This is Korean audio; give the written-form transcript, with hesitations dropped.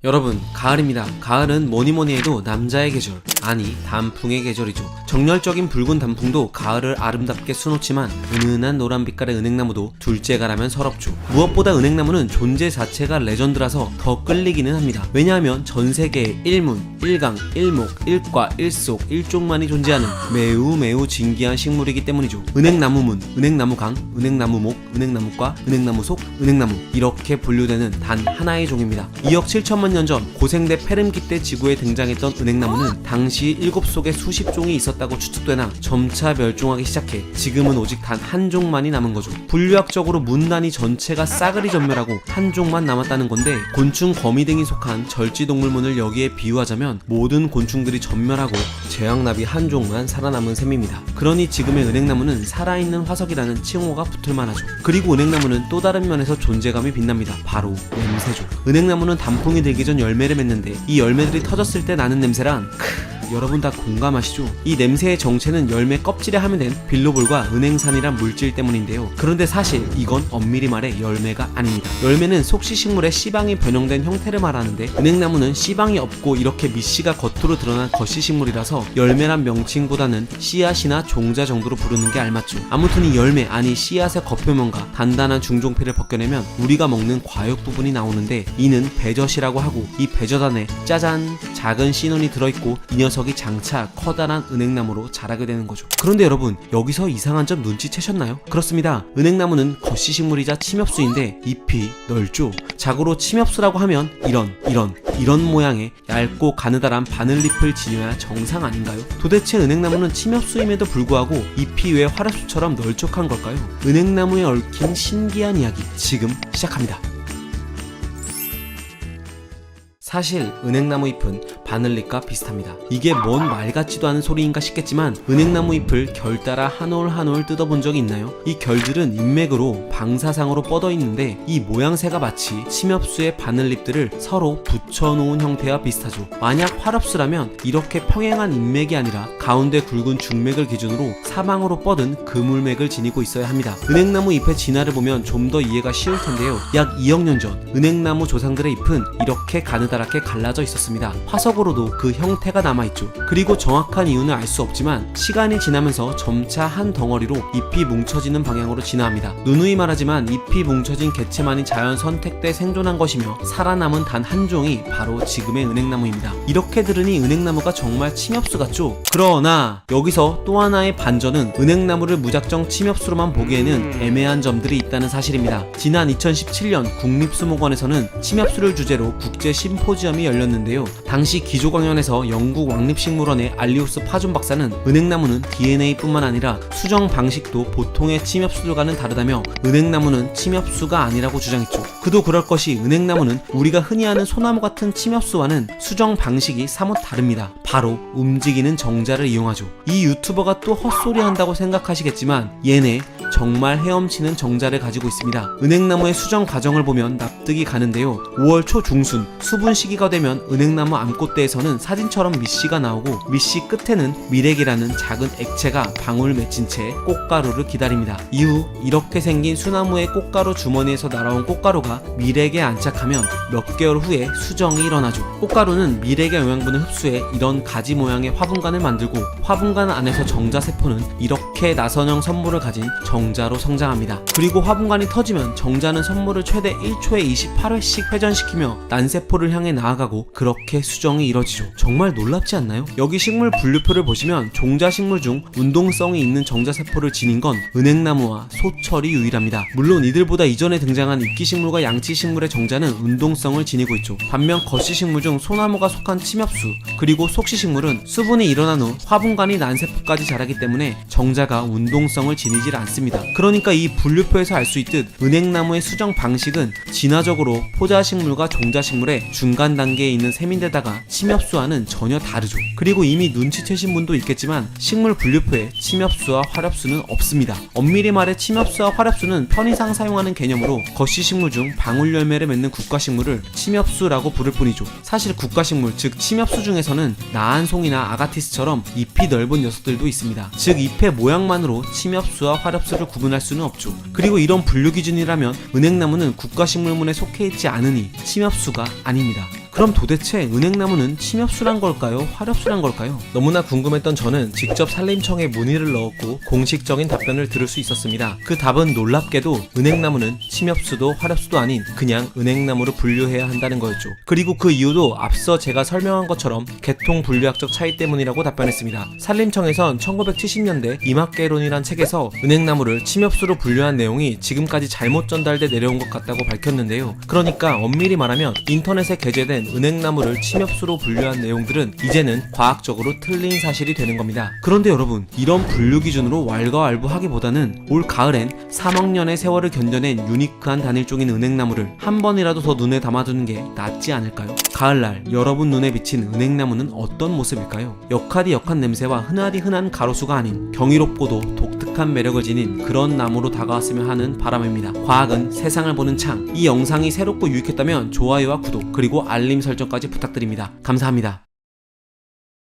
여러분, 가을입니다. 가을은 뭐니뭐니 해도 남자의 계절, 아니 단풍의 계절이죠. 정열적인 붉은 단풍도 가을을 아름답게 수놓지만 은은한 노란빛깔의 은행나무도 둘째가라면 서럽죠. 무엇보다 은행나무는 존재 자체가 레전드라서 더 끌리기는 합니다. 왜냐하면 전 세계에 일문, 일강, 일목, 일과, 일속, 일종만이 존재하는 매우 진귀한 식물이기 때문이죠. 은행나무문, 은행나무강, 은행나무목, 은행나무과, 은행나무속, 은행나무 이렇게 분류되는 단 하나의 종입니다. 2억 7천만 년 전 고생대 페름기 때 지구에 등장했던 은행나무는 당시 7속에 수십 종이 있었다고 추측되나 점차 멸종하기 시작해 지금은 오직 단 한 종만이 남은 거죠. 분류학적으로 문단위 전체가 싸그리 전멸하고 한 종만 남았다는 건데, 곤충, 거미 등이 속한 절지동물문을 여기에 비유하자면 모든 곤충들이 전멸하고 제왕나비 한 종만 살아남은 셈입니다. 그러니 지금의 은행나무는 살아있는 화석이라는 칭호가 붙을만하죠. 그리고 은행나무는 또 다른 면에서 존재감이 빛납니다. 바로 냄새죠. 은행나무는 단풍이 들기 전 열매를 맺는데 이 열매들이 터졌을 때 나는 냄새란 여러분 다 공감하시죠? 이 냄새의 정체는 열매 껍질에 함유된 빌로볼과 은행산이란 물질 때문인데요. 그런데 사실 이건 엄밀히 말해 열매가 아닙니다. 열매는 속시식물의 씨방이 변형된 형태를 말하는데, 은행나무는 씨방이 없고 이렇게 밑씨가 겉으로 드러난 겉시식물이라서 열매란 명칭보다는 씨앗이나 종자 정도로 부르는 게 알맞죠. 아무튼 이 열매, 아니 씨앗의 겉표면과 단단한 중종피를 벗겨내면 우리가 먹는 과육 부분이 나오는데, 이는 배젖이라고 하고, 이 배젖 안에 짜잔 작은 씨눈이 들어있고 이 녀석이 장차 커다란 은행나무로 자라게 되는 거죠. 그런데 여러분, 여기서 이상한 점 눈치채셨나요? 그렇습니다. 은행나무는 겉시식물이자 침엽수인데 잎이 넓죠. 자고로 침엽수라고 하면 이런 모양의 얇고 가느다란 바늘잎을 지녀야 정상 아닌가요? 도대체 은행나무는 침엽수임에도 불구하고 잎이 왜 화렵수처럼 널쩍한 걸까요? 은행나무에 얽힌 신기한 이야기 지금 시작합니다. 사실 은행나무 잎은 바늘잎과 비슷합니다. 이게 뭔 말 같지도 않은 소리인가 싶겠지만, 은행나무 잎을 결 따라 한 올 한 올 뜯어본 적이 있나요? 이 결들은 인맥으로 방사상으로 뻗어 있는데, 이 모양새가 마치 침엽수의 바늘잎들을 서로 붙여놓은 형태와 비슷하죠. 만약 화렵수라면 이렇게 평행한 인맥이 아니라 가운데 굵은 중맥을 기준으로 사방으로 뻗은 그물맥을 지니고 있어야 합니다. 은행나무 잎의 진화를 보면 좀 더 이해가 쉬울 텐데요. 약 2억 년 전 은행나무 조상들의 잎은 이렇게 가느다랗게 갈라져 있었습니다. 화석으로도 그 형태가 남아있죠. 그리고 정확한 이유는 알 수 없지만 시간이 지나면서 점차 한 덩어리로 잎이 뭉쳐지는 방향으로 진화합니다. 누누이 말하지만 잎이 뭉쳐진 개체만이 자연 선택돼 생존한 것이며 살아남은 단 한 종이 바로 지금의 은행나무입니다. 이렇게 들으니 은행나무가 정말 침엽수 같죠? 그러나 여기서 또 하나의 반전은 은행나무를 무작정 침엽수로만 보기에는 애매한 점들이 있다는 사실입니다. 지난 2017년 국립수목원에서는 침엽수를 주제로 국제 심포지엄이 열렸는데요. 당시 기조강연에서 영국 왕립식물원의 알리우스 파준 박사는 은행나무는 DNA뿐만 아니라 수정 방식도 보통의 침엽수들과는 다르다며 은행나무는 침엽수가 아니라고 주장했죠. 그도 그럴 것이, 은행나무는 우리가 흔히 아는 소나무 같은 침엽수와는 수정 방식이 사뭇 다릅니다. 바로 움직이는 정자를 이용하죠. 이 유튜버가 또 헛소리 한다고 생각하시겠지만 얘네 정말 헤엄치는 정자를 가지고 있습니다. 은행나무의 수정 과정을 보면 납득이 가는데요. 5월 초 중순 수분 시기가 되면 은행나무 암꽃대에서는 사진처럼 밑씨가 나오고, 밑씨 끝에는 미렉이라는 작은 액체가 방울 맺힌 채 꽃가루를 기다립니다. 이후 이렇게 생긴 수나무의 꽃가루 주머니에서 날아온 꽃가루가 미렉에 안착하면 몇 개월 후에 수정이 일어나죠. 꽃가루는 미렉의 영양분을 흡수해 이런 가지 모양의 화분관을 만들고, 화분관 안에서 정자세포는 이렇게 나선형 선물을 가진 정자로 성장합니다. 그리고 화분관이 터지면 정자는 선물을 최대 1초에 28회씩 회전시키며 난세포를 향해 나아가고, 그렇게 수정이 이뤄지죠. 정말 놀랍지 않나요? 여기 식물 분류표를 보시면 종자식물 중 운동성이 있는 정자세포를 지닌 건 은행나무와 소철이 유일합니다. 물론 이들보다 이전에 등장한 이끼식물과 양치식물의 정자는 운동성을 지니고 있죠. 반면 겉시식물 중 소나무가 속한 침엽수, 그리고 속시식물은 수분이 일어난 후 화분관이 난세포까지 자라기 때문에 정자가 운동성을 지니질 않습니다. 그러니까 이 분류표에서 알 수 있듯 은행나무의 수정 방식은 진화적으로 포자식물과 종자식물의 중간 단계에 있는 셈인데다가 침엽수와는 전혀 다르죠. 그리고 이미 눈치채신 분도 있겠지만 식물 분류표에 침엽수와 화렵수는 없습니다. 엄밀히 말해 침엽수와 화렵수는 편의상 사용하는 개념으로 겉시식물 중 방울 열매를 맺는 국가식물을 침엽수라고 부를 뿐이죠. 사실 국가식물, 즉 침엽수 중에서는 나한송이나 아가티스처럼 잎이 넓은 녀석들도 있습니다. 즉 잎의 모양만으로 침엽수와 화렵수를 구분할 수는 없죠. 그리고 이런 분류 기준이라면 은행나무는 국가식물문에 속해 있지 않으니 침엽수가 아닙니다. 그럼 도대체 은행나무는 침엽수란 걸까요? 화렵수란 걸까요? 너무나 궁금했던 저는 직접 산림청에 문의를 넣었고 공식적인 답변을 들을 수 있었습니다. 그 답은 놀랍게도 은행나무는 침엽수도 화렵수도 아닌 그냥 은행나무로 분류해야 한다는 거였죠. 그리고 그 이유도 앞서 제가 설명한 것처럼 계통 분류학적 차이 때문이라고 답변했습니다. 산림청에선 1970년대 이막개론이란 책에서 은행나무를 침엽수로 분류한 내용이 지금까지 잘못 전달돼 내려온 것 같다고 밝혔는데요. 그러니까 엄밀히 말하면 인터넷에 게재된 은행나무를 침엽수로 분류한 내용들은 이제는 과학적으로 틀린 사실이 되는 겁니다. 그런데 여러분, 이런 분류 기준으로 왈가왈부하기보다는 올 가을엔 3억 년의 세월을 견뎌낸 유니크한 단일종인 은행나무를 한 번이라도 더 눈에 담아두는 게 낫지 않을까요? 가을날 여러분 눈에 비친 은행나무는 어떤 모습일까요? 역하디 역한 냄새와 흔하디 흔한 가로수가 아닌 경이롭고도 독특한 매력을 지닌 그런 나무로 다가왔으면 하는 바람입니다. 과학은 세상을 보는 창. 이 영상이 새롭고 유익했다면 좋아요와 구독 그리고 알림 설정까지 부탁드립니다. 감사합니다.